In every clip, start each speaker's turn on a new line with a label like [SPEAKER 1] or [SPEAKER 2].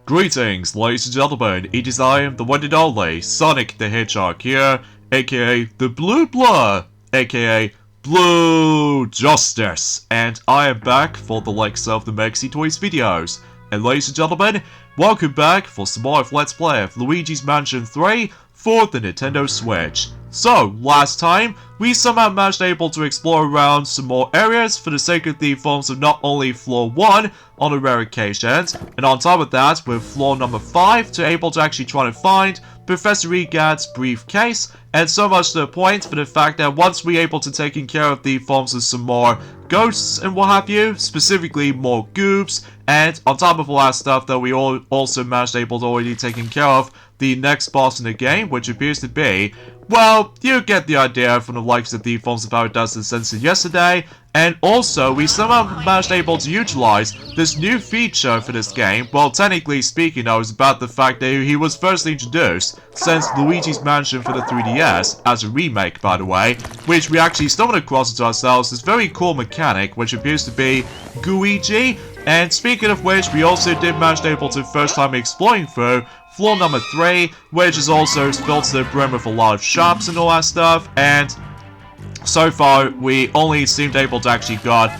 [SPEAKER 1] Greetings, ladies and gentlemen, it is I am the one and only Sonic the Hedgehog here, aka the Blue Blur, aka Blue Justice, and I am back for the likes of the Maxi Toys videos. And ladies and gentlemen, welcome back for some more of Let's Play of Luigi's Mansion 3 for the Nintendo Switch. So, last time, we somehow managed able to explore around some more areas for the sake of the forms of not only floor 1 on the rare occasions, and on top of that, with floor number 5 to able to actually try to find Professor Egad's briefcase, and so much to the point for the fact that once we're able to taking care of the forms of some more ghosts and what have you, specifically more goobs, and on top of all that stuff that we all also managed able to already taking care of the next boss in the game, which appears to be, well, you get the idea from the likes of the forms of how it does the sensor yesterday, and also we somehow managed able to utilize this new feature for this game. Well, technically speaking, though, it's about the fact that he was first introduced since Luigi's Mansion for the 3DS, as a remake, by the way, which we actually stumbled across to ourselves this very cool mechanic, which appears to be Luigi. And speaking of which, we also did manage able to first time exploring through floor number 3, which is also filled to the brim with a lot of shops and all that stuff, and so far we only seemed able to actually got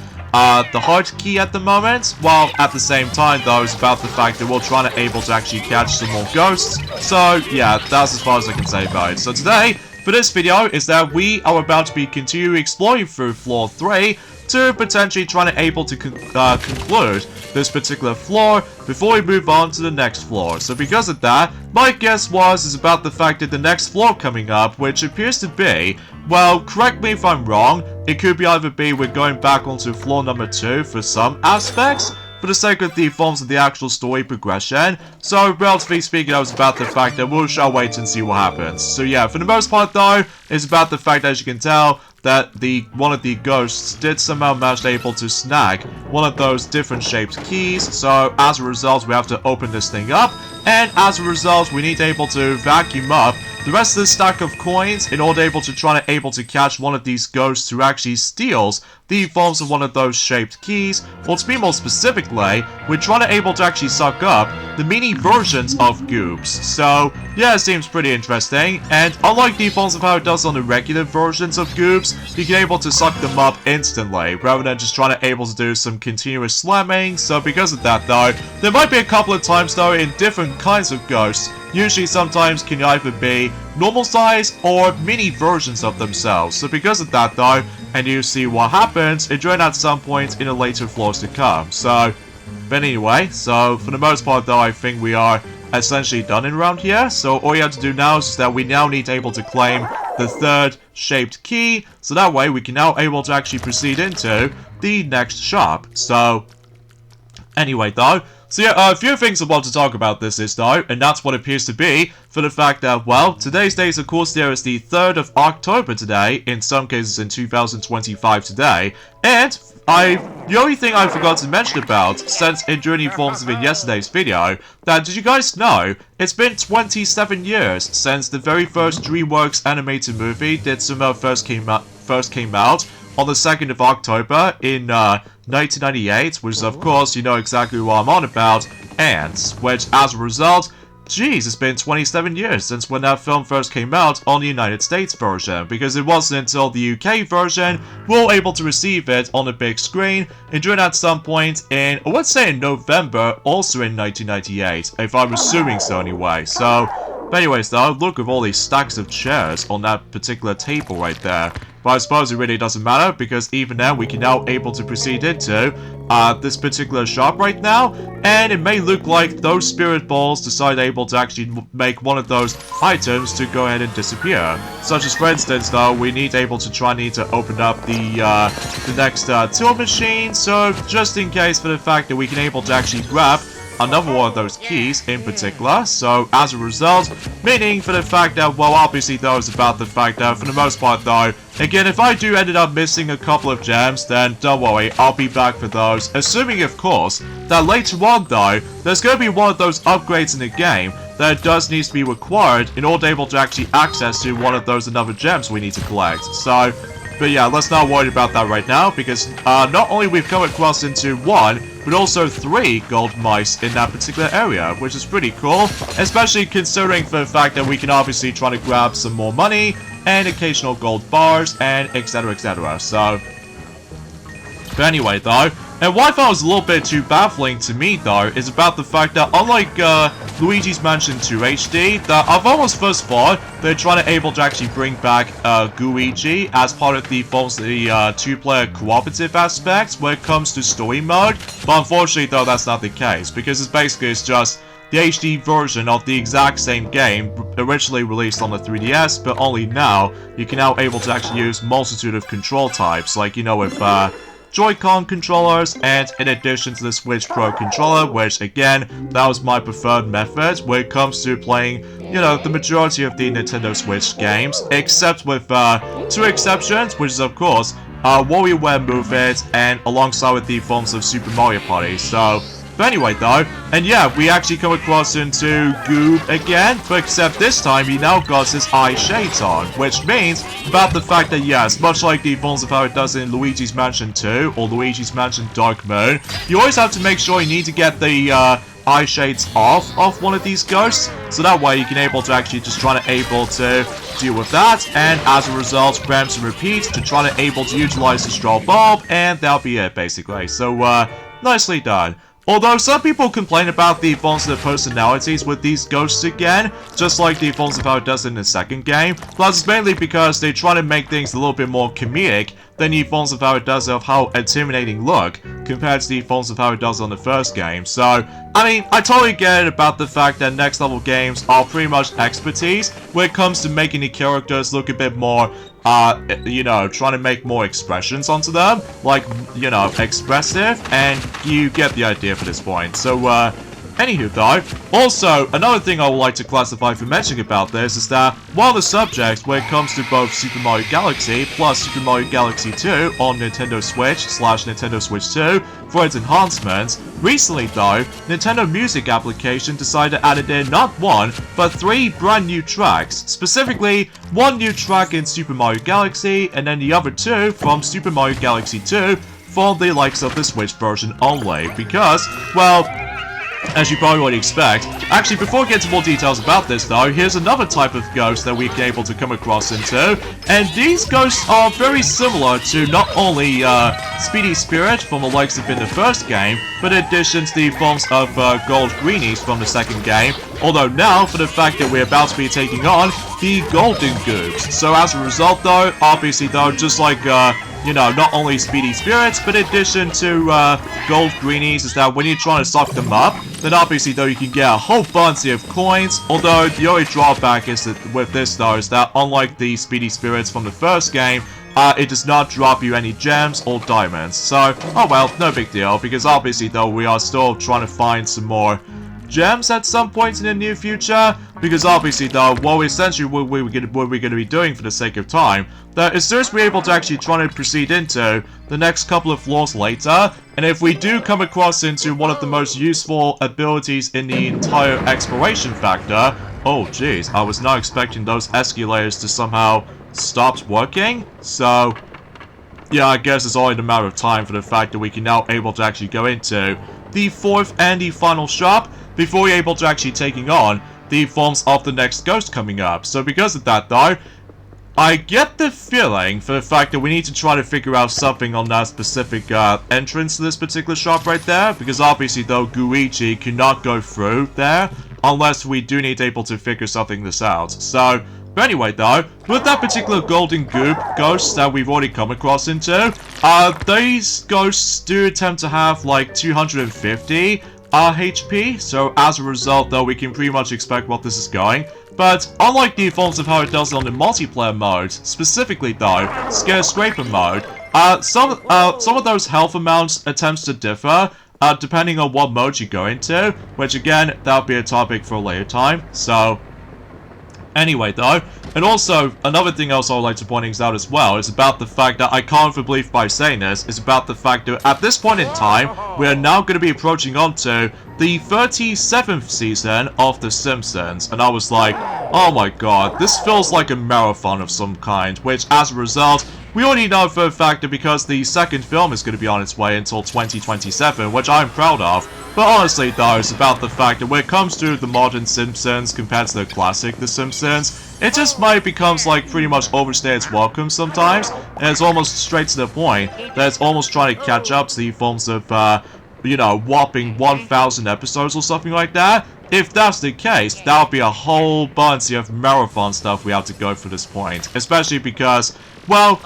[SPEAKER 1] the heart key at the moment, while at the same time though it's about the fact that we're trying to able to actually catch some more ghosts. So yeah, that's as far as I can say about it. So today, for this video, is that we are about to be continuing exploring through floor 3 to potentially trying to able to conclude this particular floor before we move on to the next floor. So because of that, my guess is about the fact that the next floor coming up, which appears to be, well, correct me if I'm wrong, it could be either be we're going back onto floor number 2 for some aspects, for the sake of the forms of the actual story progression. So, relatively speaking, I was about the fact that we shall wait and see what happens. So yeah, for the most part though, it's about the fact that, as you can tell, that one of the ghosts did somehow manage able to snag one of those different shaped keys. So as a result, we have to open this thing up, and as a result, we need to able to vacuum up the rest of the stack of coins in order able to try to able to catch one of these ghosts who actually steals the forms of one of those shaped keys. Or to be more specifically, we're trying to able to actually suck up the mini versions of goobs. So yeah, it seems pretty interesting, and unlike the forms of how it does on the regular versions of goobs, you can able to suck them up instantly rather than just trying to able to do some continuous slamming. So because of that though, there might be a couple of times though in different kinds of ghosts, usually sometimes can either be normal size or mini versions of themselves. So because of that though, and you see what happens, it join at some point in the later floors to come. So, but anyway, so for the most part though, I think we are essentially done in around here. So all you have to do now is that we now need to able to claim the third shaped key, so that way we can now able to actually proceed into the next shop. So anyway though, so yeah, a few things I want to talk about this is though, and that's what it appears to be, for the fact that, well, today's date of course there is the 3rd of October today, in some cases in 2025 today, and the only thing I forgot to mention about, since it during the forms of in yesterday's video, that did you guys know, it's been 27 years since the very first DreamWorks animated movie did somehow first came out on the 2nd of October in 1998, which of course you know exactly what I'm on about, and which as a result, geez, it's been 27 years since when that film first came out on the United States version, because it wasn't until the UK version we were able to receive it on the big screen, and during at some point in, I would say in November, also in 1998, if I'm assuming so anyway. So, but anyways though, look at all these stacks of chairs on that particular table right there. But I suppose it really doesn't matter, because even now we can now able to proceed into this particular shop right now, and it may look like those spirit balls decide able to actually make one of those items to go ahead and disappear. Such as, for instance, though, we need to open up the next till machine, so just in case for the fact that we can able to actually grab another one of those keys in particular. So as a result, meaning for the fact that, well, obviously though it's about the fact that for the most part though, again, if I do ended up missing a couple of gems, then don't worry, I'll be back for those, assuming of course that later on though, there's going to be one of those upgrades in the game that does need to be required in order to able to actually access to one of those another gems we need to collect. So But yeah, let's not worry about that right now, because not only we've come across into 1, but also 3 gold mice in that particular area, which is pretty cool, especially considering the fact that we can obviously try to grab some more money, and occasional gold bars, and etc, etc. So, but anyway though, and what I thought was a little bit too baffling to me though, is about the fact that unlike Luigi's Mansion 2 HD, that I've almost first thought they're trying to able to actually bring back Luigi as part of the 2-player cooperative aspect when it comes to story mode, but unfortunately though that's not the case, because it's just the HD version of the exact same game, originally released on the 3DS, but only now, you can now able to actually use multitude of control types, like, you know, with Joy-Con controllers, and in addition to the Switch Pro controller, which again, that was my preferred method when it comes to playing, you know, the majority of the Nintendo Switch games, except with 2 exceptions, which is of course WarioWare Move It, and alongside with the forms of Super Mario Party. So, but anyway though, and yeah, we actually come across into Goob again, but except this time he now got his eye shades on, which means about the fact that yes, much like the forms of how it does in Luigi's Mansion 2 or Luigi's Mansion Dark Moon, you always have to make sure you need to get the eye shades off of one of these ghosts, so that way you can able to actually just try to able to deal with that, and as a result, rinse and repeat to try to able to utilize the straw bulb, and that'll be it basically. So nicely done. Although some people complain about the forms of personalities with these ghosts again, just like the forms of how it does in the second game, but that's mainly because they try to make things a little bit more comedic than the forms of how it does of how intimidating look, compared to the forms of how it does on the first game. So, I mean, I totally get it about the fact that next level games are pretty much expertise when it comes to making the characters look a bit more you know, trying to make more expressions onto them, like, you know, expressive, and you get the idea for this point. So, anywho though, also, another thing I would like to classify for mentioning about this is that while the subject when it comes to both Super Mario Galaxy plus Super Mario Galaxy 2 on Nintendo Switch / Nintendo Switch 2 for its enhancements, recently though, Nintendo Music application decided to add in not 1, but 3 brand new tracks, specifically 1 new track in Super Mario Galaxy, and then the other 2 from Super Mario Galaxy 2 for the likes of the Switch version only, because, well, as you probably already expect. Actually, before we get into more details about this though, here's another type of ghost that we've been able to come across into, and these ghosts are very similar to not only Speedy Spirit from the likes of in the first game, but in addition to the forms of Gold Greenies from the second game, although now, for the fact that we're about to be taking on the Golden Goobs. So as a result though, obviously though, just like you know, not only Speedy Spirits, but in addition to Gold Greenies, is that when you're trying to suck them up, then obviously though you can get a whole bunch of coins, although the only drawback is that with this though is that unlike the Speedy Spirits from the first game, it does not drop you any gems or diamonds. So, oh well, no big deal, because obviously though we are still trying to find some more gems at some point in the near future, because obviously though, well, essentially what we're going to be doing for the sake of time, that as soon as we're able to actually try to proceed into the next couple of floors later, and if we do come across into one of the most useful abilities in the entire exploration factor, oh jeez, I was not expecting those escalators to somehow stop working, so yeah, I guess it's only a matter of time for the fact that we can now able to actually go into the 4th and the final shop, before we're able to actually taking on the forms of the next ghost coming up. So because of that though, I get the feeling for the fact that we need to try to figure out something on that specific entrance to this particular shop right there, because obviously though Luigi cannot go through there unless we do need to able to figure something this out. So, but anyway though, with that particular Golden Goob ghost that we've already come across into, these ghosts do attempt to have like 250 HP, so as a result though we can pretty much expect what this is going. But unlike the forms of how it does on the multiplayer mode, specifically though, Scare Scraper mode, some of those health amounts attempts to differ depending on what mode you go into, which again, that'll be a topic for a later time, so anyway though, and also, another thing else I would like to point out as well is about the fact that I can't believe by saying this, is about the fact that at this point in time, we are now going to be approaching onto the 37th season of The Simpsons, and I was like, oh my god, this feels like a marathon of some kind, which as a result, we already know for a fact that because the second film is going to be on its way until 2027, which I'm proud of. But honestly though, it's about the fact that when it comes to the modern Simpsons compared to the classic The Simpsons, it just might becomes like pretty much overstay its welcome sometimes, and it's almost straight to the point that it's almost trying to catch up to the forms of, you know, whopping 1,000 episodes or something like that. If that's the case, that would be a whole bunch of marathon stuff we have to go for this point. Especially because, well,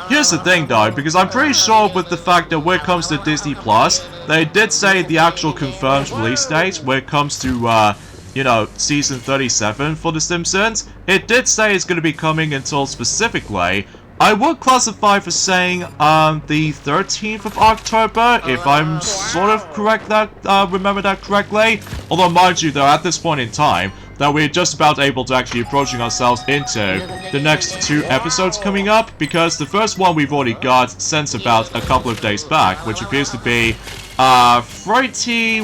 [SPEAKER 1] here's the thing though, because I'm pretty sure with the fact that when it comes to Disney Plus, they did say the actual confirmed release date when it comes to, you know, season 37 for The Simpsons. It did say it's going to be coming until specifically, I would classify for saying the 13th of October, if I'm sort of correct that, remember that correctly. Although mind you though, at this point in time, that we're just about able to actually approaching ourselves into the next 2 episodes coming up, because the first one we've already got since about a couple of days back, which appears to be 30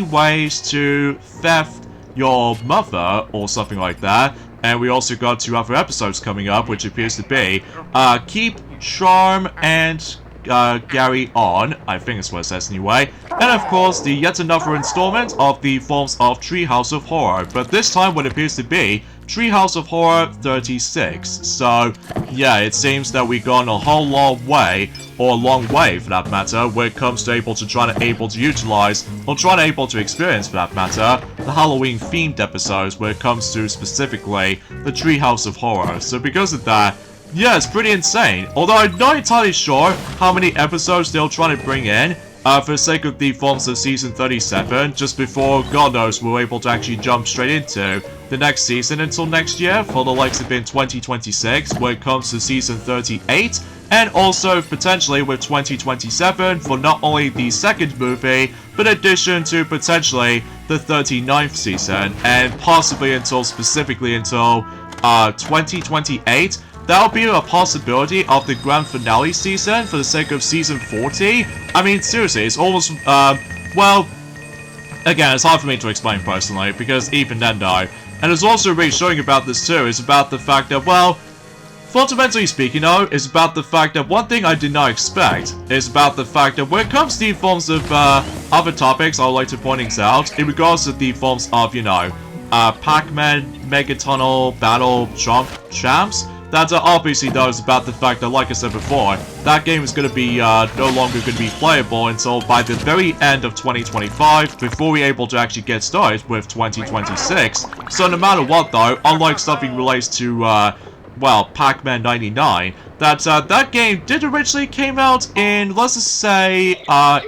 [SPEAKER 1] ways to theft your mother, or something like that. And we also got 2 other episodes coming up, which appears to be Keep, Charm, and Gary On. I think that's what it says anyway. And of course, the yet another installment of the forms of Treehouse of Horror. But this time what appears to be Treehouse of Horror 36. So, yeah, it seems that we've gone a whole long way, or a long way for that matter, when it comes to able to utilize, or able to experience for that matter, the Halloween themed episodes when it comes to specifically the Treehouse of Horror. So because of that, yeah, it's pretty insane. Although I'm not entirely sure how many episodes they'll try to bring in, for the sake of the forms of season 37, just before, God knows, we're able to actually jump straight into the next season until next year, for the likes of in 2026, when it comes to season 38, and also potentially with 2027 for not only the second movie, but in addition to potentially the 39th season, and possibly until, specifically until 2028, that'll be a possibility of the grand finale season for the sake of season 40. I mean, seriously, it's almost, well, again, it's hard for me to explain personally, because even then though, and it's also reassuring about this too, is about the fact that, well, fundamentally speaking though, is about the fact that one thing I did not expect is about the fact that when it comes to the forms of, other topics I would like to point out, in regards to the forms of, you know, Pac-Man, Megatonal, Battle, Champs, that obviously though is about the fact that, like I said before, that game is going to be no longer going to be playable until by the very end of 2025, before we're able to actually get started with 2026. So no matter what though, unlike something relates to, well, Pac-Man 99, that game did originally came out in, let's just say,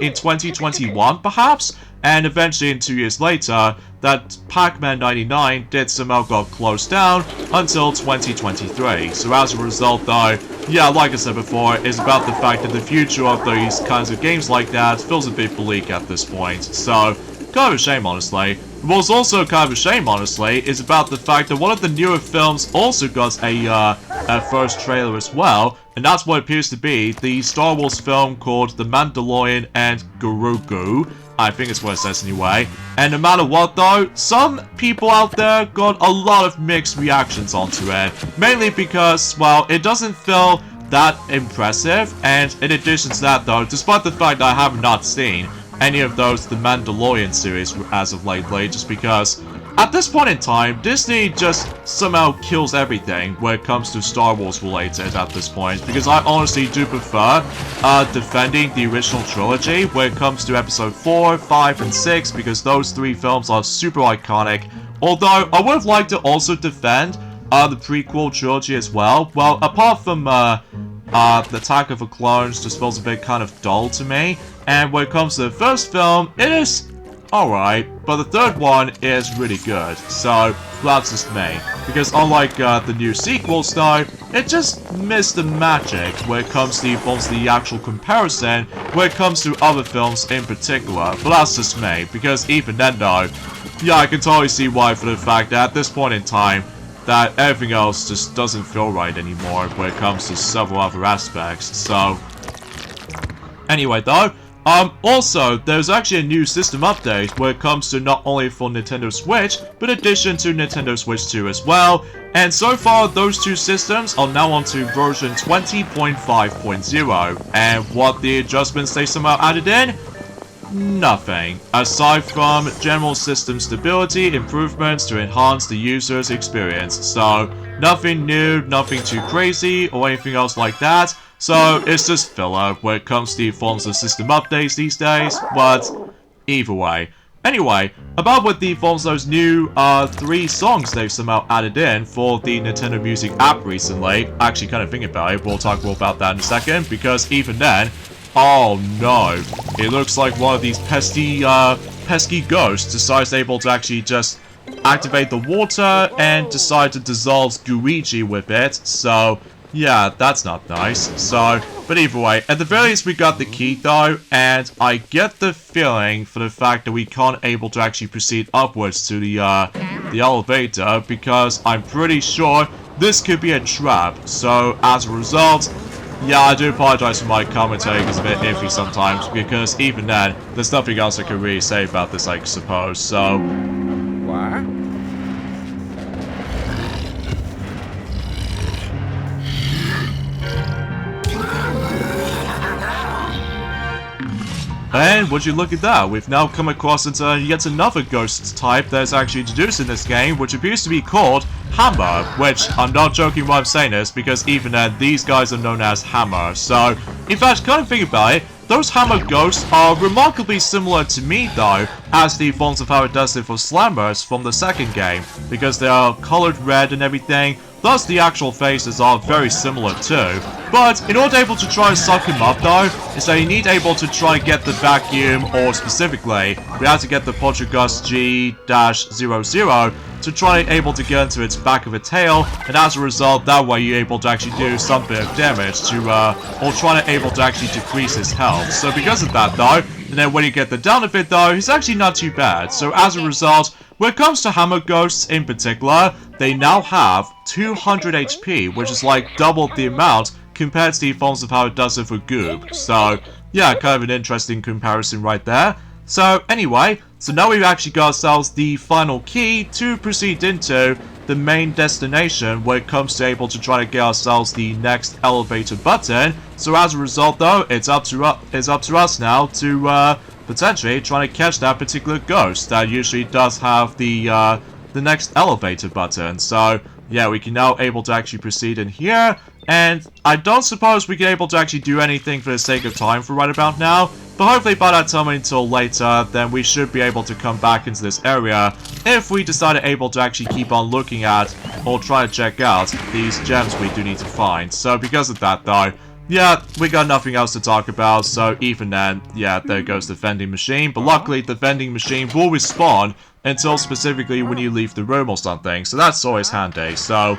[SPEAKER 1] in 2021 perhaps, and eventually in 2 years later, that Pac-Man 99 did somehow got closed down until 2023. So as a result though, yeah, like I said before, it's about the fact that the future of these kinds of games like that feels a bit bleak at this point. So, kind of a shame honestly. What's also kind of a shame honestly is about the fact that one of the newer films also got a first trailer as well, and that's what appears to be the Star Wars film called The Mandalorian and Grogu. I think it's what it says anyway. And no matter what though, some people out there got a lot of mixed reactions onto it. Mainly because, well, it doesn't feel that impressive. And in addition to that though, despite the fact that I have not seen any of those The Mandalorian series as of lately, just because at this point in time, Disney just somehow kills everything when it comes to Star Wars related at this point, because I honestly do prefer defending the original trilogy when it comes to episode 4, 5, and 6, because those 3 films are super iconic. Although, I would have liked to also defend the prequel trilogy as well. Well, apart from the Attack of the Clones just feels a bit kind of dull to me, and when it comes to the first film, it is alright, but the third one is really good, so that's just me. Because unlike the new sequels though, it just missed the magic when it comes to the actual comparison, when it comes to other films in particular, but that's just me, because even then though, yeah, I can totally see why, for the fact that at this point in time, that everything else just doesn't feel right anymore when it comes to several other aspects, so anyway though, Also, there's actually a new system update where it comes to not only for Nintendo Switch, but addition to Nintendo Switch 2 as well. And so far, those two systems are now onto version 20.5.0. And what the adjustments they somehow added in? Nothing, aside from general system stability improvements to enhance the user's experience. So, nothing new, nothing too crazy, or anything else like that. So, it's just filler when it comes to the forms of system updates these days, but either way. Anyway, about what the forms of those new 3 songs they've somehow added in for the Nintendo Music app recently, actually kind of thinking about it, we'll talk more about that in a second, because even then, oh no, it looks like one of these pesky ghosts decides able to actually just activate the water and decide to dissolve Luigi with it, so yeah, that's not nice. So, but either way, at the very least we got the key though, and I get the feeling for the fact that we can't able to actually proceed upwards to the elevator, because I'm pretty sure this could be a trap, so as a result, yeah, I do apologize for my commentary, because it's a bit iffy sometimes, because even then, there's nothing else I can really say about this, I suppose, so...
[SPEAKER 2] What?
[SPEAKER 1] And would you look at that, we've now come across into yet another ghost type that's actually introduced in this game, which appears to be called Hammer, which I'm not joking when I'm saying this, because even then, these guys are known as Hammer. So, in fact, kind of think about it, those Hammer ghosts are remarkably similar to me though, as the forms of how it does it for Slammers from the second game, because they are colored red and everything. Thus, the actual faces are very similar too. But, in order able to try and suck him up though, is that you need able to try and get the vacuum, or specifically, we have to get the Poltergust G-00 to try and able to get into its back of a tail, and as a result, that way you're able to actually do some bit of damage to, or try and able to actually decrease his health. So because of that though, and then when you get the down of it though, he's actually not too bad. So as a result, when it comes to Hammer Ghosts in particular, they now have 200 HP, which is like double the amount compared to the forms of how it does it for Goob. So, yeah, kind of an interesting comparison right there. So, anyway, so now we've actually got ourselves the final key to proceed into the main destination when it comes to able to try to get ourselves the next elevator button. So as a result though, it's up to us now to potentially trying to catch that particular ghost that usually does have the next elevator button. So yeah, we can now able to actually proceed in here, and I don't suppose we can able to actually do anything for the sake of time for right about now, but hopefully by that time until later, then we should be able to come back into this area if we decide to able to actually keep on looking at or try to check out these gems we do need to find. So because of that though, yeah, we got nothing else to talk about, so even then, yeah, there goes the vending machine. But luckily, the vending machine will respawn until specifically when you leave the room or something, so that's always handy, so...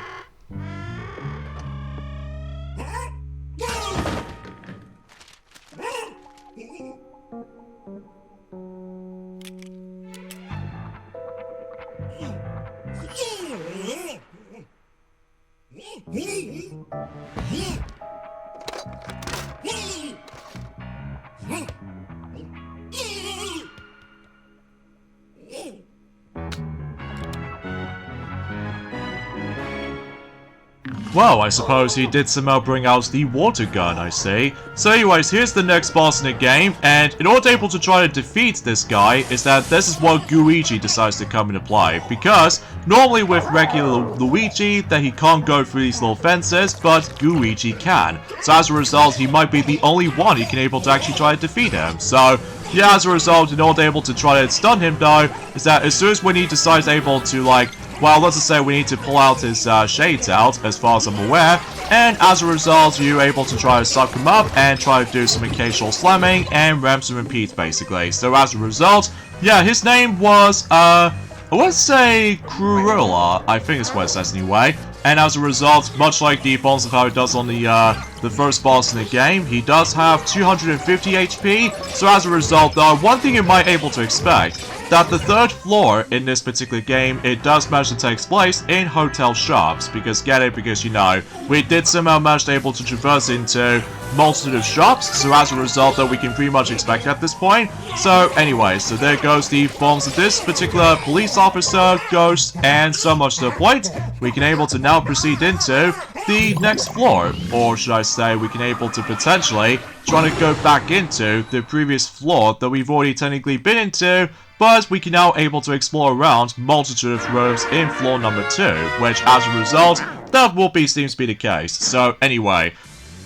[SPEAKER 1] Well, I suppose he did somehow bring out the water gun, I see. So anyways, here's the next boss in the game, and in order able to try to defeat this guy, is that this is what Luigi decides to come into play. Because, normally with regular Luigi, that he can't go through these little fences, but Luigi can. So as a result, he might be the only one who can able to actually try to defeat him. So, yeah, as a result, in order able to try to stun him though, is that as soon as when he decides able to, like, well, let's just say we need to pull out his shades out, as far as I'm aware, and as a result, you're able to try to suck him up and try to do some occasional slamming and rinse and repeat, basically. So as a result, yeah, his name was, I want to say Cruella, I think is what it says anyway. And as a result, much like the forms of how it does on the first boss in the game, he does have 250 HP. So as a result, though, one thing you might able to expect that the third floor in this particular game, it does manage to take place in hotel shops. Because, get it? Because, you know, we did somehow manage to able to traverse into multitude of shops, so as a result that we can pretty much expect at this point. So anyway, so there goes the forms of this particular police officer, ghost, and so much to the point, we can able to now proceed into the next floor, or should I say we can able to potentially try to go back into the previous floor that we've already technically been into, but we can now able to explore around multitude of rooms in floor number 2, which as a result, that will be seems to be the case. So anyway,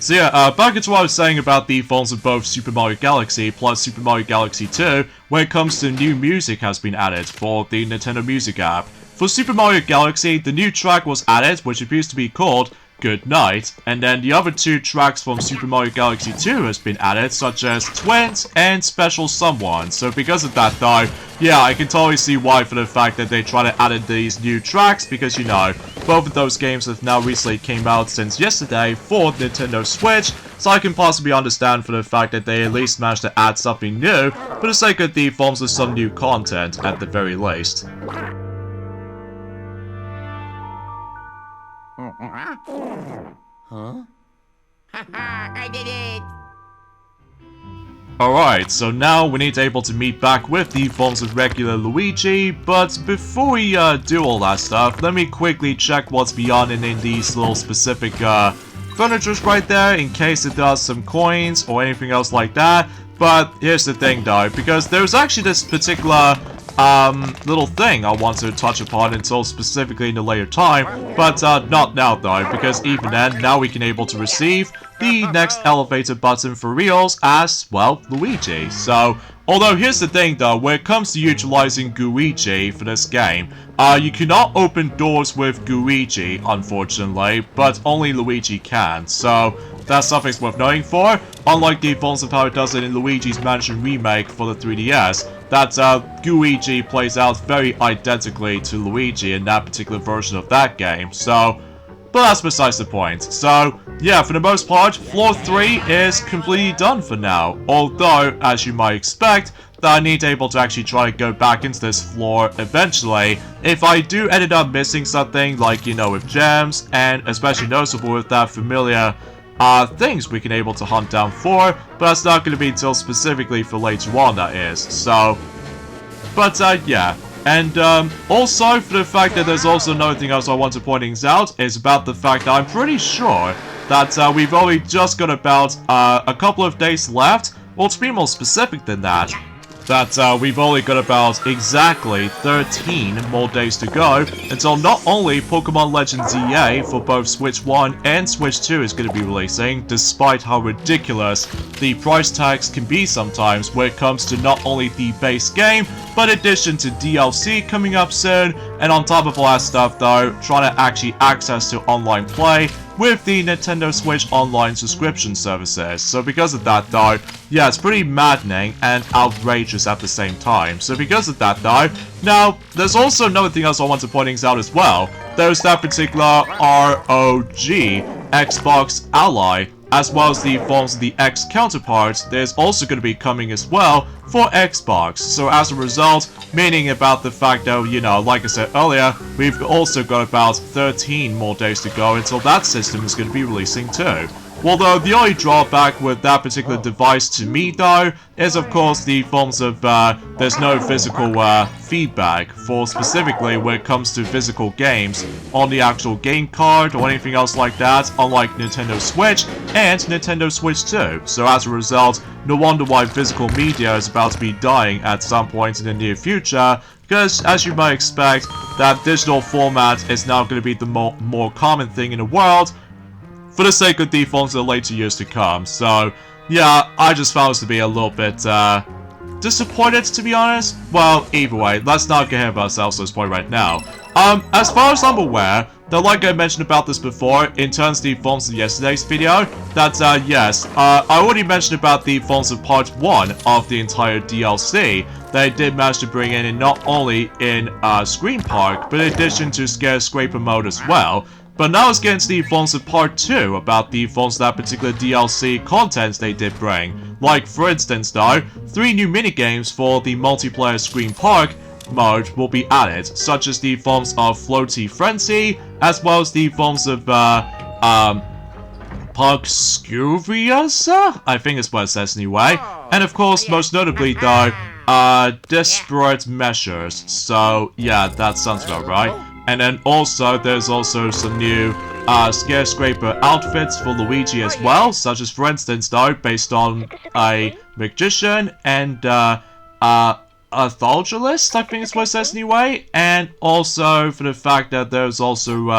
[SPEAKER 1] so yeah, back into what I was saying about the forms of both Super Mario Galaxy plus Super Mario Galaxy 2, when it comes to new music has been added for the Nintendo Music app. For Super Mario Galaxy, the new track was added, which appears to be called Good Night, and then the other 2 tracks from Super Mario Galaxy 2 has been added, such as Twins and Special Someone. So because of that though, yeah, I can totally see why for the fact that they try to add in these new tracks, because you know, both of those games have now recently came out since yesterday for Nintendo Switch, so I can possibly understand for the fact that they at least managed to add something new for the sake of the forms of some new content at the very least.
[SPEAKER 2] Huh? Haha, I did it!
[SPEAKER 1] Alright, so now we need to able to meet back with the forms of regular Luigi, but before we do all that stuff, let me quickly check what's beyond and in these little specific furnitures right there, in case it does some coins or anything else like that. But here's the thing though, because there's actually this particular little thing I want to touch upon until specifically in a later time, but not now though, because even then, now we can able to receive the next elevator button for reals as, well, Luigi. So, although here's the thing though, when it comes to utilizing Luigi for this game, you cannot open doors with Luigi, unfortunately, but only Luigi can, so that's something worth knowing for. Unlike the forms of how it does it in Luigi's Mansion Remake for the 3DS, that Luigi plays out very identically to Luigi in that particular version of that game, so, but that's besides the point. So, yeah, for the most part, floor 3 is completely done for now, although, as you might expect, that I need to able to actually try to go back into this floor eventually, if I do ended up missing something, like, you know, with gems, and especially noticeable with that familiar things we can able to hunt down for, but that's not going to be until specifically for later on, that is, so, but, yeah, and, also, for the fact that there's also another thing else I want to point things out, is about the fact that I'm pretty sure that, we've only just got about, a couple of days left, well, to be more specific than that, we've only got about exactly 13 more days to go until not only Pokemon Legends EA for both Switch 1 and Switch 2 is going to be releasing, despite how ridiculous the price tags can be sometimes when it comes to not only the base game, but in addition to DLC coming up soon, and on top of all that stuff though, trying to actually access to online play with the Nintendo Switch Online subscription services. So because of that though, yeah, it's pretty maddening and outrageous at the same time. So because of that though, now, there's also another thing else I want to point out as well. There's that particular ROG Xbox Ally, as well as the forms of the X counterparts, there's also going to be coming as well for Xbox. So as a result, meaning about the fact that, you know, like I said earlier, we've also got about 13 more days to go until that system is going to be releasing too. Although the only drawback with that particular device to me though, is of course the forms of, there's no physical feedback for specifically when it comes to physical games on the actual game card or anything else like that, unlike Nintendo Switch and Nintendo Switch 2. So as a result, no wonder why physical media is about to be dying at some point in the near future, because as you might expect, that digital format is now going to be the more common thing in the world, for the sake of the forms of the later years to come. So, yeah, I just found this to be a little bit, disappointed, to be honest. Well, either way, let's not get ahead of ourselves at this point right now. As far as I'm aware, that like I mentioned about this before, in terms of the forms of yesterday's video, that, yes, I already mentioned about the forms of part 1 of the entire DLC. They did manage to bring in not only in, Screen Park, but in addition to Scare Scraper mode as well. But now let's get into the forms of part 2 about the forms of that particular DLC content they did bring. Like, for instance though, 3 new minigames for the multiplayer Scream Park mode will be added, such as the forms of Floaty Frenzy, as well as the forms of, Pugscuriosa? I think it's what it says anyway. And of course, most notably though, Desperate Measures. So, yeah, that sounds about right. And then also, there's also some new Scarecraper outfits for Luigi as well, such as, for instance, though, based on a magician and a Thologist, I think is what it says anyway. And also for the fact that there's also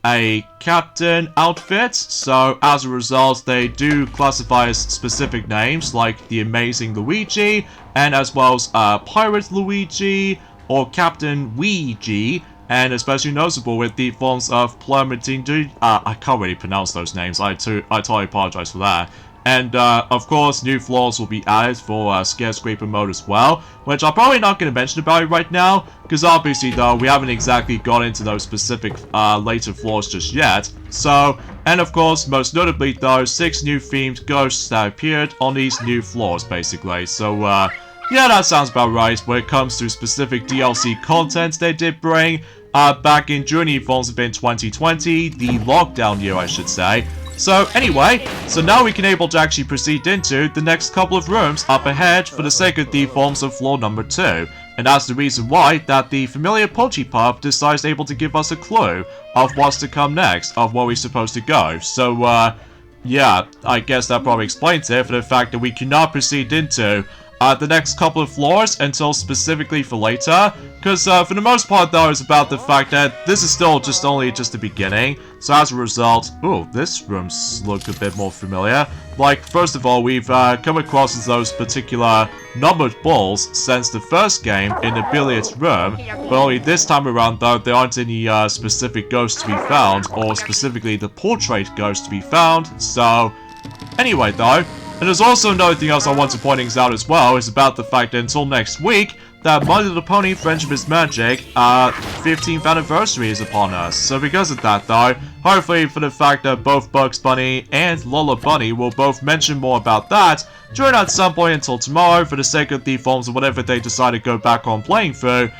[SPEAKER 1] a captain outfit. So as a result, they do classify as specific names like the Amazing Luigi, and as well as Pirate Luigi or Captain Luigi. And especially noticeable with the forms of Clementine. I can't really pronounce those names. I totally apologize for that. And of course, new floors will be added for Scarecraper mode as well, which I'm probably not going to mention about it right now, because obviously though, we haven't exactly got into those specific later floors just yet. So, and of course, most notably though, 6 new themed ghosts that appeared on these new floors basically. So yeah, that sounds about right when it comes to specific DLC content they did bring back in during the Forms of in 2020, the lockdown year I should say. So anyway, so now we can able to actually proceed into the next couple of rooms up ahead for the sake of the forms of floor number 2. And that's the reason why that the familiar Pochipup decides able to give us a clue of what's to come next, of where we're supposed to go. So yeah, I guess that probably explains it for the fact that we cannot proceed into the next couple of floors until specifically for later, because for the most part though it's about the fact that this is still only the beginning. So as a result, ooh, this room's look a bit more familiar. Like, first of all, we've come across those particular numbered balls since the first game in the billiards room, but only this time around though there aren't any specific ghosts to be found, or specifically the portrait ghost to be found. So anyway though, and there's also another thing else I want to point out as well, is about the fact that until next week, that My Little Pony Friendship is Magic 15th anniversary is upon us. So because of that though, hopefully for the fact that both Bugs Bunny and Lola Bunny will both mention more about that during at some point until tomorrow for the sake of the forms of whatever they decide to go back on playing through,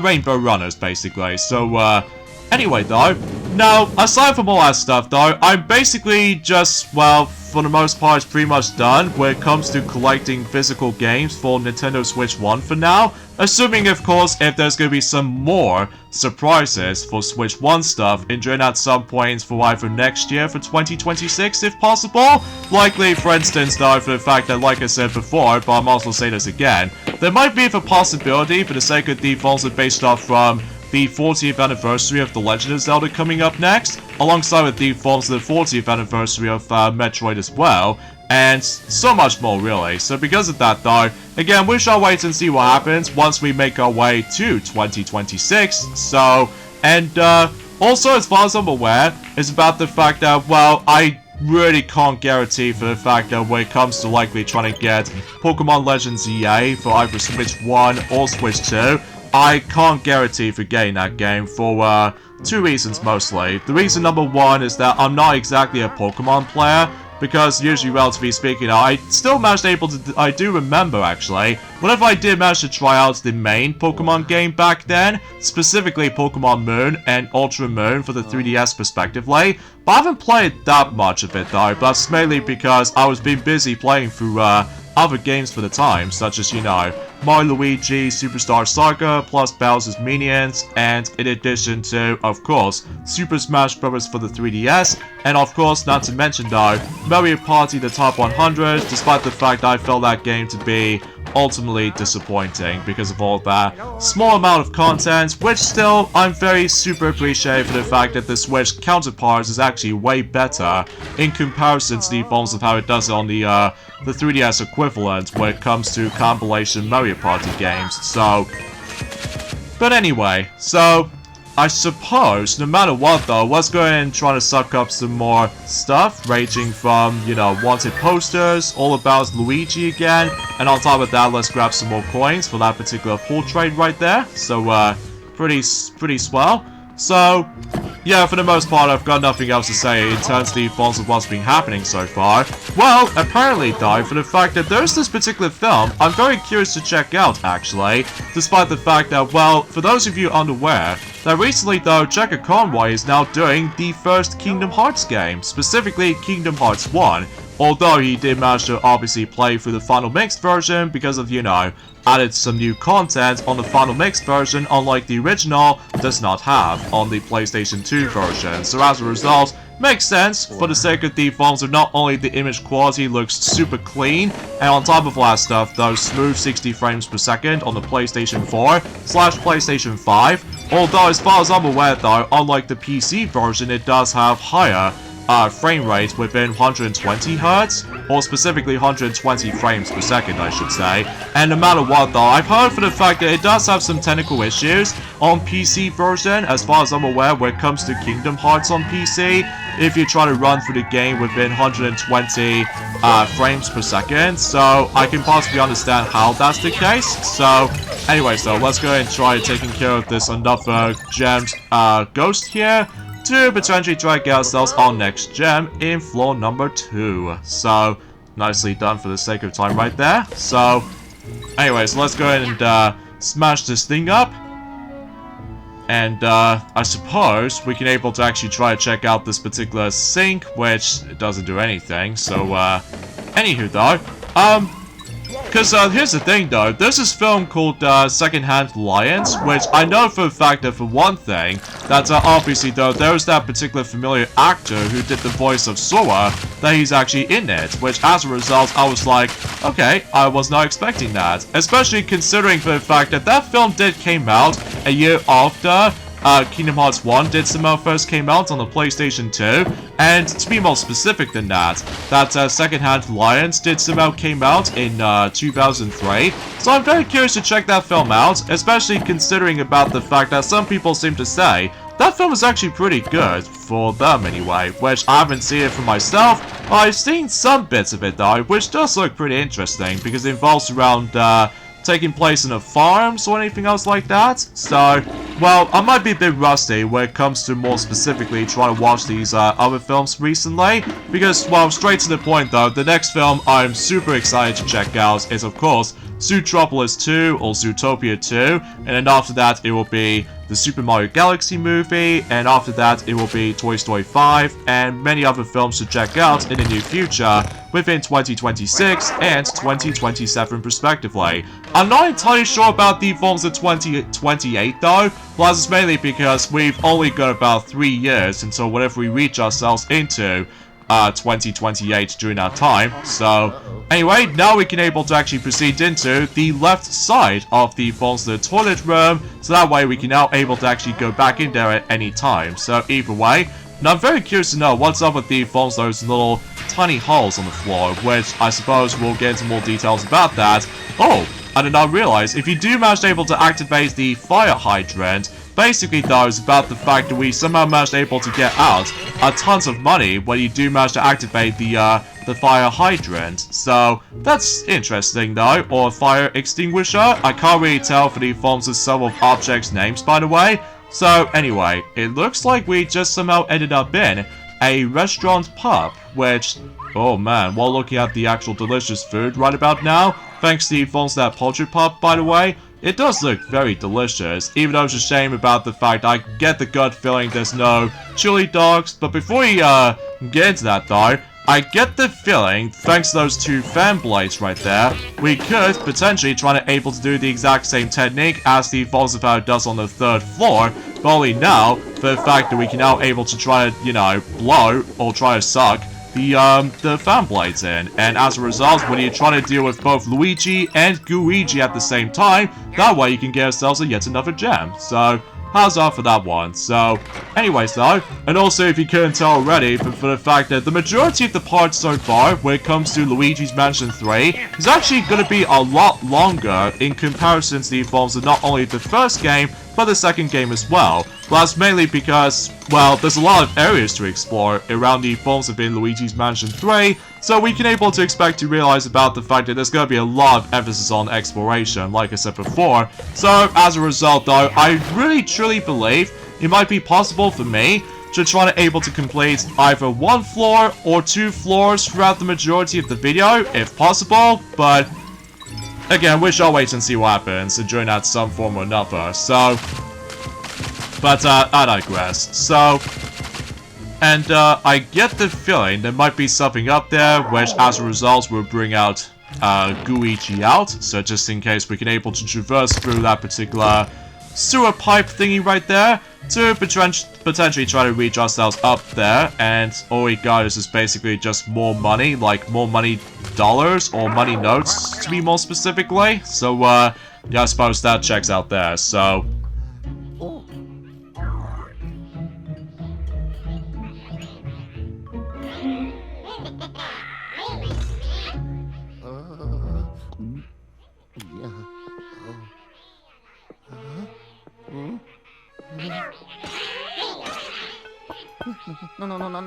[SPEAKER 1] Rainbow Runners basically. So anyway though, now aside from all that stuff though, I'm basically just, well, for the most part, pretty much done when it comes to collecting physical games for Nintendo Switch 1 for now. Assuming, of course, if there's going to be some more surprises for Switch 1 stuff during at some point for either next year for 2026 if possible. Likely, for instance, though, for the fact that, like I said before, but I'm also saying this again, there might be a possibility for the sake of defaults based off from the 40th anniversary of The Legend of Zelda coming up next, alongside with the forms of the 40th anniversary of Metroid as well, and so much more really. So because of that though, again, we shall wait and see what happens once we make our way to 2026. So, and also as far as I'm aware, is about the fact that, well, I really can't guarantee for the fact that when it comes to likely trying to get Pokemon Legends EA for either Switch 1 or Switch 2, I can't guarantee for getting that game for 2 reasons mostly. The reason number 1 is that I'm not exactly a Pokemon player, because usually, relatively speaking, I still managed I do remember actually, whenever I did manage to try out the main Pokemon game back then, specifically Pokemon Moon and Ultra Moon for the 3DS respectively, but I haven't played that much of it though, but that's mainly because I was being busy playing through other games for the time, such as, you know, Mario Luigi Superstar Saga, plus Bowser's Minions, and in addition to, of course, Super Smash Bros. For the 3DS, and of course, not to mention though, Mario Party the Top 100, despite the fact that I felt that game to be ultimately disappointing because of all that small amount of content, which still I'm very super appreciative for the fact that the Switch counterparts is actually way better in comparison to the forms of how it does it on the 3DS equivalent when it comes to compilation Mario Party games. So, but anyway, so I suppose, no matter what though, let's go ahead and try to suck up some more stuff, ranging from, you know, wanted posters, all about Luigi again, and on top of that, let's grab some more coins for that particular portrait right there. So, pretty swell. So, yeah, for the most part, I've got nothing else to say in terms of the forms of what's been happening so far. Well, apparently, though, for the fact that there's this particular film I'm very curious to check out, actually, despite the fact that, well, for those of you unaware, that recently, though, Checker Conroy is now doing the first Kingdom Hearts game, specifically Kingdom Hearts 1, although he did manage to obviously play through the Final Mixed version because of, you know, added some new content on the Final Mixed version, unlike the original does not have on the PlayStation 2 version. So as a result, makes sense for the sake of the forms of not only the image quality looks super clean, and on top of all that stuff, though, smooth 60 frames per second on the PlayStation 4/PlayStation 5. Although, as far as I'm aware, though, unlike the PC version, it does have higher frame rate within 120 Hz, or specifically 120 frames per second, I should say. And no matter what, though, I've heard for the fact that it does have some technical issues on PC version, as far as I'm aware, when it comes to Kingdom Hearts on PC. If you try to run through the game within 120 frames per second, so I can possibly understand how that's the case. So, anyway, so let's go ahead and try taking care of this another gemmed ghost here, to potentially try to get ourselves our next gem in floor number 2. So, nicely done for the sake of time right there. So, anyways, let's go ahead and smash this thing up. And I suppose we can able to actually try to check out this particular sink, which doesn't do anything. So, anywho though, because here's the thing though, there's this film called Secondhand Lions, which I know for a fact that for one thing, that obviously though, there's that particular familiar actor who did the voice of Sora, that he's actually in it, which as a result, I was like, okay, I was not expecting that. Especially considering for the fact that that film did came out a year after Kingdom Hearts 1 did somehow first came out on the PlayStation 2, and to be more specific than that, Secondhand Lions did somehow came out in 2003, so I'm very curious to check that film out, especially considering about the fact that some people seem to say that film is actually pretty good, for them anyway, which I haven't seen it for myself. I've seen some bits of it though, which does look pretty interesting, because it involves around taking place in a farms or anything else like that. So, well, I might be a bit rusty when it comes to more specifically trying to watch these other films recently, because, well, straight to the point though, the next film I'm super excited to check out is, of course, Zootropolis 2 or Zootopia 2, and then after that it will be the Super Mario Galaxy movie, and after that it will be Toy Story 5, and many other films to check out in the near future within 2026 and 2027 respectively. I'm not entirely sure about the films of 2028 though, well, that's mainly because we've only got about 3 years until whenever we reach ourselves into 2028 during that time. So, anyway, now we can able to actually proceed into the left side of the Monster Toilet Room, so that way we can now able to actually go back in there at any time. So, either way, now I'm very curious to know what's up with the those little tiny holes on the floor, which I suppose we'll get into more details about that. Oh, I did not realize, if you do manage to able to activate the fire hydrant, basically though, it's about the fact that we somehow managed able to get out tons of money when you do manage to activate the fire hydrant. So that's interesting though, or fire extinguisher. I can't really tell for the forms of some of objects' names, by the way. So anyway, it looks like we just somehow ended up in a restaurant pub, which, oh man, while looking at the actual delicious food right about now, thanks to the forms of that poultry pub, by the way, it does look very delicious, even though it's a shame about the fact I get the gut feeling there's no chili dogs. But before we get into that though, I get the feeling, thanks to those 2 fan blades right there, we could potentially try to able to do the exact same technique as the Falsifier does on the 3rd floor, but only now, for the fact that we can now able to try to, you know, blow, or try to suck the fan blades in, and as a result, when you try to deal with both Luigi and Luigi at the same time, that way you can get yourselves yet another gem. So, how's that for that one? So, anyways though, and also if you couldn't tell already, for the fact that the majority of the parts so far, when it comes to Luigi's Mansion 3, is actually going to be a lot longer in comparison to the forms of not only the first game, but the second game as well. Well, that's mainly because, well, there's a lot of areas to explore around the forms of in Luigi's Mansion 3, so we can able to expect to realize about the fact that there's going to be a lot of emphasis on exploration, like I said before. So, as a result though, I really truly believe it might be possible for me to try to able to complete either 1 floor or 2 floors throughout the majority of the video, if possible, but again, we shall wait and see what happens and join out some form or another, so, but I digress. So, and I get the feeling there might be something up there, which as a result will bring out Luigi out, so just in case we can able to traverse through that particular sewer pipe thingy right there to potentially try to reach ourselves up there, and all we got is just basically just more money, like more money dollars or money notes to be more specifically. So yeah, I suppose that checks out there. So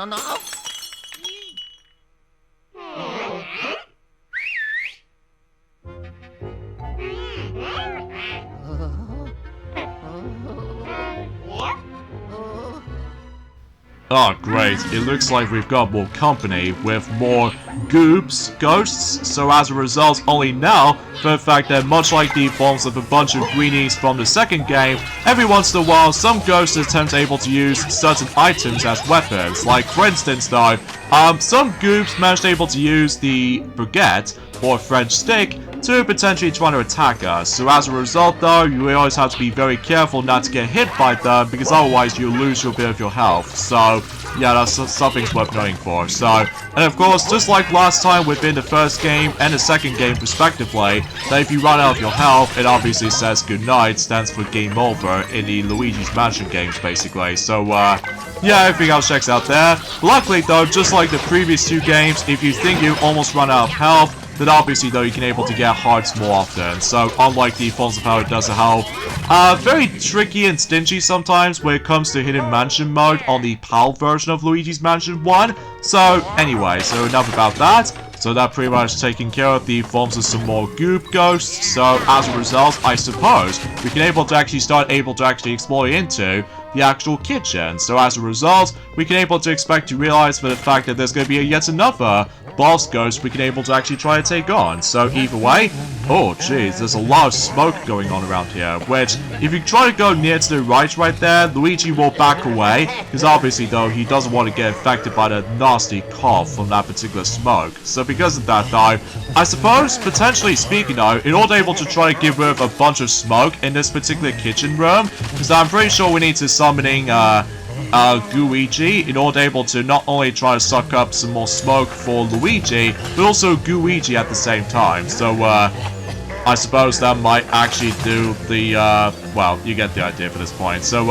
[SPEAKER 2] No.
[SPEAKER 1] oh great, it looks like we've got more company with more ghosts, so as a result, only now, for the fact that much like the forms of a bunch of greenies from the second game, every once in a while some ghosts attempt able to use certain items as weapons, like for instance though, some goobs managed able to use the baguette, or French stick, to potentially try to attack us. So as a result though, you always have to be very careful not to get hit by them, because otherwise you lose your bit of your health. So yeah, that's something worth knowing for. So, and of course, just like last time within the first game and the second game respectively, that if you run out of your health, it obviously says goodnight, stands for game over in the Luigi's Mansion games basically. So yeah, everything else checks out there. Luckily though, just like the previous 2 games, if you think you almost run out of health, then obviously though you can able to get hearts more often. So unlike the forms of how it does help, very tricky and stingy sometimes when it comes to Hidden Mansion mode on the PAL version of Luigi's Mansion 1. So anyway, so enough about that. So that pretty much taking care of the forms of some more goop ghosts. So as a result, I suppose we can able to actually explore into the actual kitchen. So as a result, we can able to expect to realize for the fact that there's going to be yet another boss ghost we can able to actually try to take on. So either way, oh jeez, there's a lot of smoke going on around here, which if you try to go near to the right there, Luigi will back away, because obviously though he doesn't want to get affected by the nasty cough from that particular smoke. So because of that though, I suppose potentially speaking though, in order able to try to get rid of a bunch of smoke in this particular kitchen room, because I'm pretty sure we need to summoning Luigi in order able to not only try to suck up some more smoke for Luigi, but also Luigi at the same time. So I suppose that might actually do the well, you get the idea for this point. So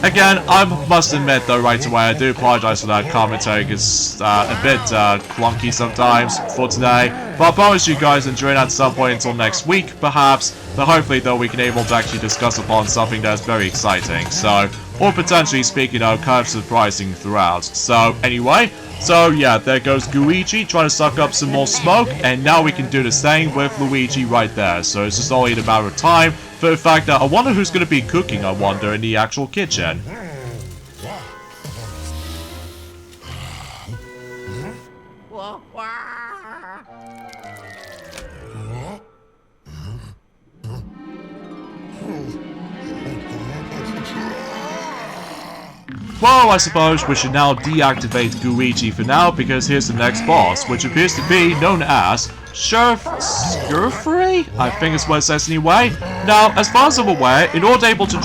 [SPEAKER 1] again, I must admit though right away, I do apologize for that commentary, because a bit clunky sometimes for today, but I promise you guys enjoy it at some point until next week perhaps, but hopefully though we can able to actually discuss upon something that's very exciting. So, or potentially speaking of kind of surprising throughout. So anyway, so yeah, there goes Luigi trying to suck up some more smoke, and now we can do the same with Luigi right there. So it's just only a matter of time for the fact that I wonder who's going to be cooking, I wonder, in the actual kitchen. Well, I suppose we should now deactivate Luigi for now, because here's the next boss, which appears to be known as Scurfrey? I think it's what it says anyway. Now, as far as I'm aware, in order able to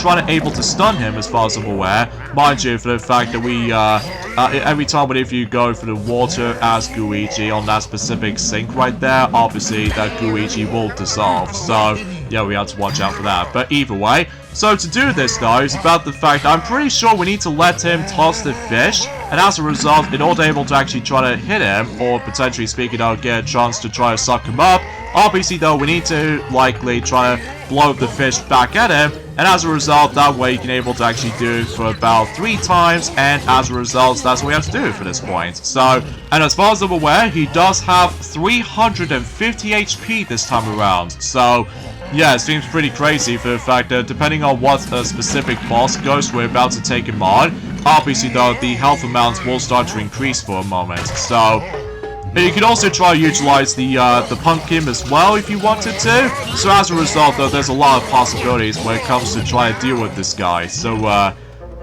[SPEAKER 1] stun him, as far as I'm aware, mind you, for the fact that we, every time whenever you go for the water as Luigi on that specific sink right there, obviously that Luigi will dissolve. So, yeah, we have to watch out for that. But either way, so to do this though, is about the fact I'm pretty sure we need to let him toss the fish, and as a result, in order able to actually try to hit him, or potentially speaking out, get a chance to try to suck him up, obviously though we need to likely try to blow the fish back at him, and as a result, that way you can able to actually do it for about 3 times, and as a result, that's what we have to do for this point. So, and as far as I'm aware, he does have 350 HP this time around, so yeah, it seems pretty crazy for the fact that depending on what specific boss ghost we're about to take him on, obviously though, the health amounts will start to increase for a moment. So, and you can also try to utilize the pumpkin as well if you wanted to. So as a result though, there's a lot of possibilities when it comes to trying to deal with this guy. So,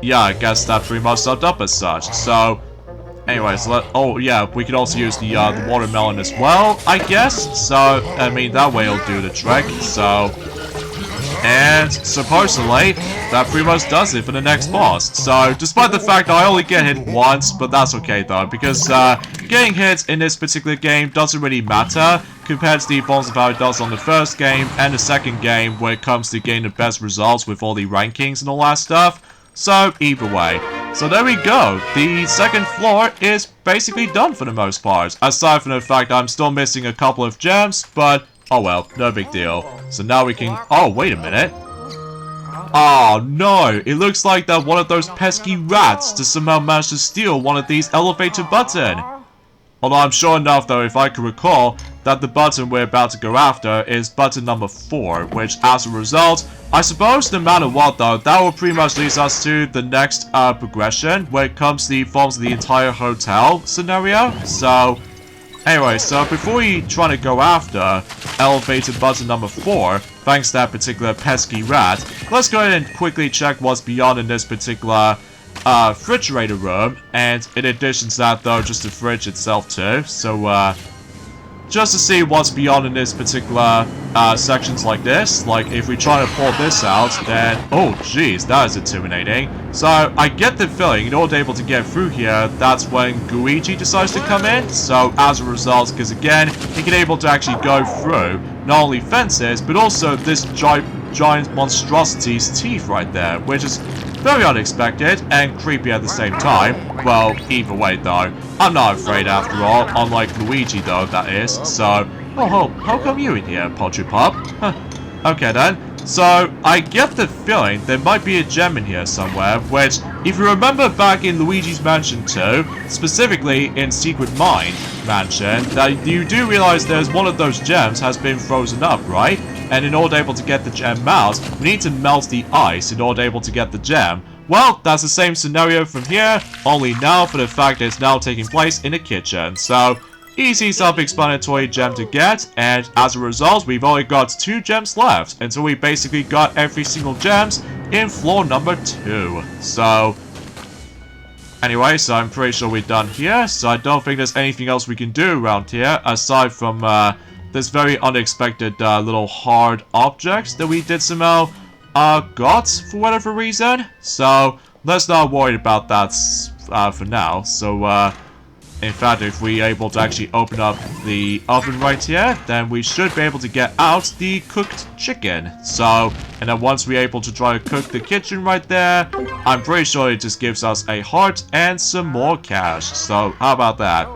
[SPEAKER 1] yeah, I guess that pretty much summed up as such. So, anyways, oh yeah, we could also use the watermelon as well, I guess. So, I mean, that way it'll do the trick. So, and supposedly, that pretty much does it for the next boss. So, despite the fact that I only get hit once, but that's okay though, because getting hit in this particular game doesn't really matter compared to the forms of how it does on the first game and the second game when it comes to getting the best results with all the rankings and all that stuff. So, either way. So there we go. The second floor is basically done for the most part. Aside from the fact that I'm still missing a couple of gems, but oh well, no big deal. So now we can... Oh, wait a minute. Oh no, it looks like that one of those pesky rats just somehow managed to steal one of these elevator buttons. Although I'm sure enough though, if I can recall, that the button we're about to go after is button number 4, which as a result, I suppose no matter what though, that will pretty much lead us to the next progression when it comes to the forms of the entire hotel scenario. So, anyway, so before we try to go after elevator button number 4, thanks to that particular pesky rat, let's go ahead and quickly check what's beyond in this particular refrigerator room, and in addition to that though, just the fridge itself too. So just to see what's beyond in this particular sections like this, like if we try to pull this out, then oh jeez, that is intimidating. So I get the feeling in order to be able to get through here, that's when Luigi decides to come in. So as a result, because again, he can able to actually go through not only fences but also this giant monstrosity's teeth right there, which is very unexpected and creepy at the same time. Well, either way though, I'm not afraid after all, unlike Luigi though, that is. So, oh, how come you in here, Poultry Pup? Huh. Okay then, so I get the feeling there might be a gem in here somewhere, which, if you remember back in Luigi's Mansion 2, specifically in Secret Mine Mansion, that you do realize there's one of those gems has been frozen up, right? And in order to be able to get the gem out, we need to melt the ice in order to be able to get the gem. Well, that's the same scenario from here, only now for the fact that it's now taking place in a kitchen. So, easy self-explanatory gem to get, and as a result, we've only got 2 gems left, until we basically got every single gems in floor number 2. So, anyway, so I'm pretty sure we're done here, so I don't think there's anything else we can do around here, aside from, this very unexpected little hard object that we did somehow got for whatever reason. So let's not worry about that for now. So in fact, if we're able to actually open up the oven right here, then we should be able to get out the cooked chicken. So, and then once we're able to try to cook the kitchen right there, I'm pretty sure it just gives us a heart and some more cash. So how about that?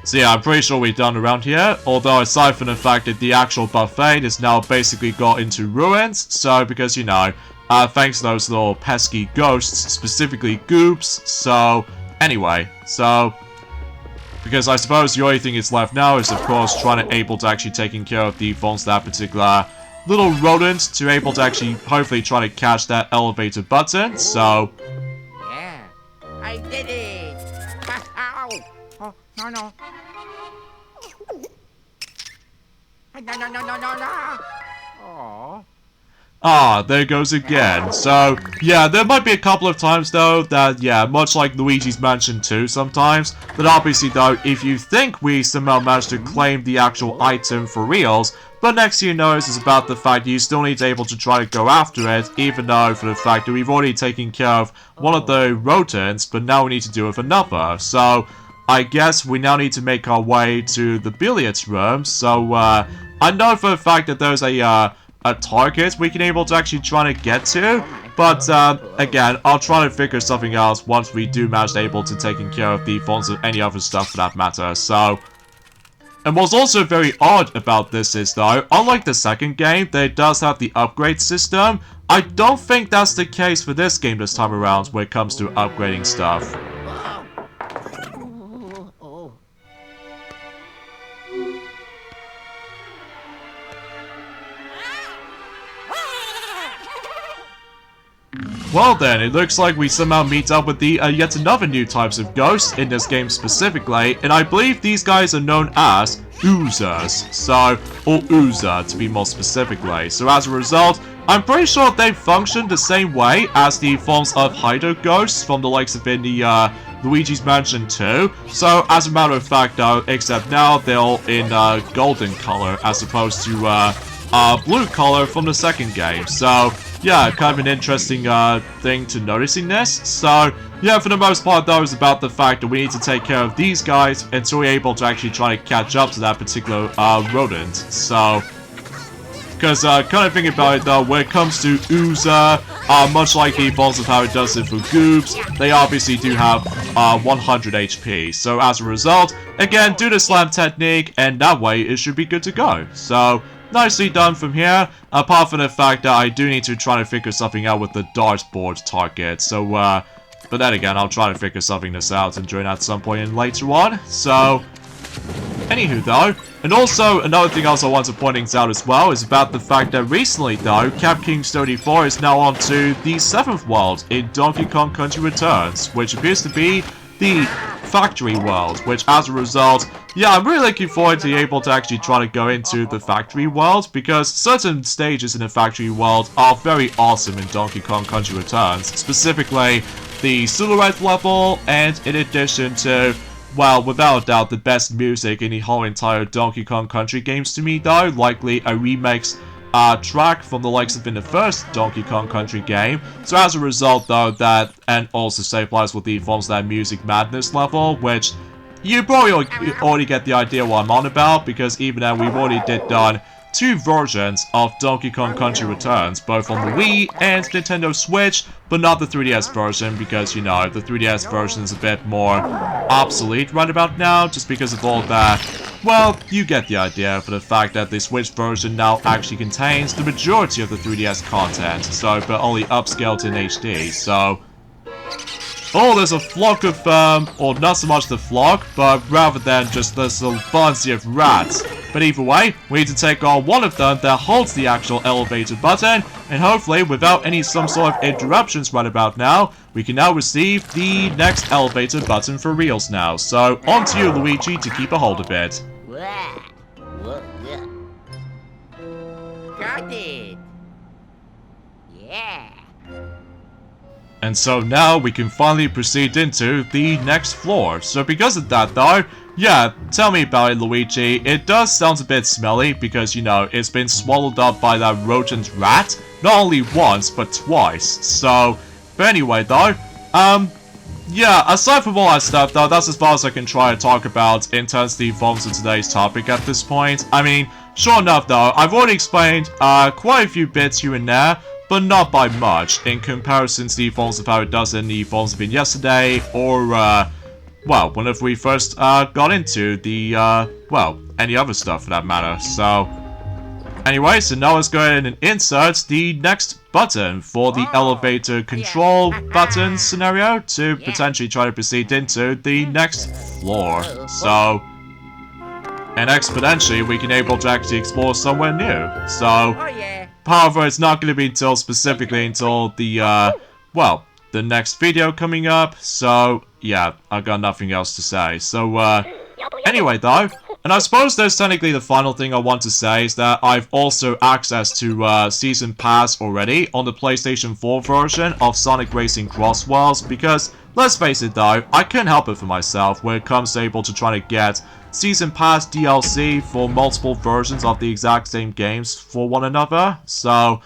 [SPEAKER 1] So yeah, I'm pretty sure we're done around here, although aside from the fact that the actual buffet is now basically got into ruins, so because, you know, thanks to those little pesky ghosts, specifically goops, so anyway, so because I suppose the only thing that's left now is of course trying to able to actually taking care of the phones of that particular little rodent to able to actually hopefully try to catch that elevator button, so...
[SPEAKER 2] Yeah, I did it! Ow! Oh, no, no. No. Oh.
[SPEAKER 1] Ah, there goes again. So, yeah, there might be a couple of times, though, that, yeah, much like Luigi's Mansion 2 sometimes, that obviously, though, if you think we somehow managed to claim the actual item for reals, but next thing you know is about the fact that you still need to able to try to go after it, even though for the fact that we've already taken care of one of the rodents, but now we need to deal with another. So, I guess we now need to make our way to the billiards room, so, I know for the fact that there's a target we can able to actually try to get to, but again, I'll try to figure something else once we do manage to able to taking care of the phones of any other stuff for that matter. So, and what's also very odd about this is though, unlike the second game, that it does have the upgrade system. I don't think that's the case for this game this time around when it comes to upgrading stuff. Well then, it looks like we somehow meet up with the yet another new types of ghosts in this game specifically, and I believe these guys are known as oozers, or oozer to be more specifically. So as a result, I'm pretty sure they function the same way as the forms of hideout ghosts from the likes of in the Luigi's Mansion 2. So as a matter of fact though, except now they're all in golden color as opposed to blue color from the second game. So yeah, kind of an interesting thing to noticing this. So yeah, for the most part though, it's about the fact that we need to take care of these guys until we're able to actually try to catch up to that particular rodent. So, because kind of thinking about it though, when it comes to Oozer, much like the Balls of How it does it for Goobs, they obviously do have 100 HP. So as a result, again, do the slam technique, and that way it should be good to go. So nicely done from here, apart from the fact that I do need to try to figure something out with the dartboard target. So, but then again, I'll try to figure something this out and join at some point in later on. So, anywho though, and also another thing else I want to point out as well is about the fact that recently though, Cap King's 34 is now on to the 7th world in Donkey Kong Country Returns, which appears to be the factory world, which as a result, yeah, I'm really looking forward to be able to actually try to go into the factory world, because certain stages in the factory world are very awesome in Donkey Kong Country Returns, specifically the silhouette level, and in addition to, well, without a doubt, the best music in the whole entire Donkey Kong Country games to me though, likely a remix track from the likes of in the first Donkey Kong Country game. So as a result though, that, and also same applies with the forms of that Music Madness level, which you probably already get the idea what I'm on about, because even then we've already done 2 versions of Donkey Kong Country Returns, both on the Wii and Nintendo Switch, but not the 3DS version, because, you know, the 3DS version is a bit more obsolete right about now, just because of all that. Well, you get the idea for the fact that the Switch version now actually contains the majority of the 3DS content, so, but only upscaled in HD, so. Oh, there's a flock of, or not so much the flock, but rather than just this little bunch of rats. But either way, we need to take on one of them that holds the actual elevator button, and hopefully, without any some sort of interruptions right about now, we can now receive the next elevator button for reals now. So, on to you, Luigi, to keep a hold of it.
[SPEAKER 2] Got it. Yeah.
[SPEAKER 1] And so now we can finally proceed into the next floor. So because of that though, yeah, tell me about it, Luigi. It does sound a bit smelly because, you know, it's been swallowed up by that rodent rat. Not only once, but twice. So, but anyway though, yeah, aside from all that stuff though, that's as far as I can try to talk about in terms of the forms of today's topic at this point. I mean, sure enough though, I've already explained quite a few bits here and there, but not by much in comparison to the forms of how it does in the forms of in yesterday, or, well, whenever we first got into the, well, any other stuff for that matter. So, anyway, so now let's go ahead and insert the next button for the elevator control button scenario to potentially try to proceed into the next floor. So, and exponentially, we can able to actually explore somewhere new. So, however, it's not going to be until specifically until the, well, the next video coming up. So, yeah, I've got nothing else to say. So, anyway, though, and I suppose there's technically the final thing I want to say is that I've also access to Season Pass already on the PlayStation 4 version of Sonic Racing Cross Worlds, because, let's face it though, I couldn't help it for myself when it comes to able to try to get Season Pass DLC for multiple versions of the exact same games for one another. So,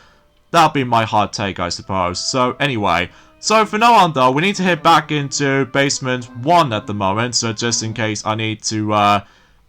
[SPEAKER 1] that'll be my hot take, I suppose. So, anyway. So, for now on, though, we need to head back into Basement 1 at the moment. So, just in case I need to,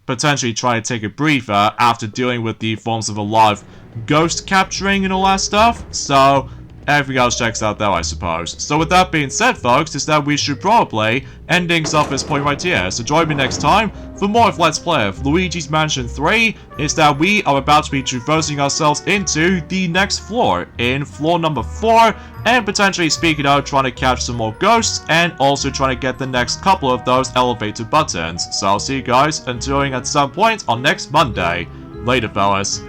[SPEAKER 1] potentially try to take a breather after dealing with the forms of a lot of ghost capturing and all that stuff. So, everything else checks out there, I suppose. So with that being said, folks, is that we should probably end things off this point right here. So join me next time for more of Let's Play of Luigi's Mansion 3, is that we are about to be traversing ourselves into the next floor, in floor number 4, and potentially speaking out, trying to catch some more ghosts, and also trying to get the next couple of those elevator buttons. So I'll see you guys until at some point on next Monday. Later, fellas.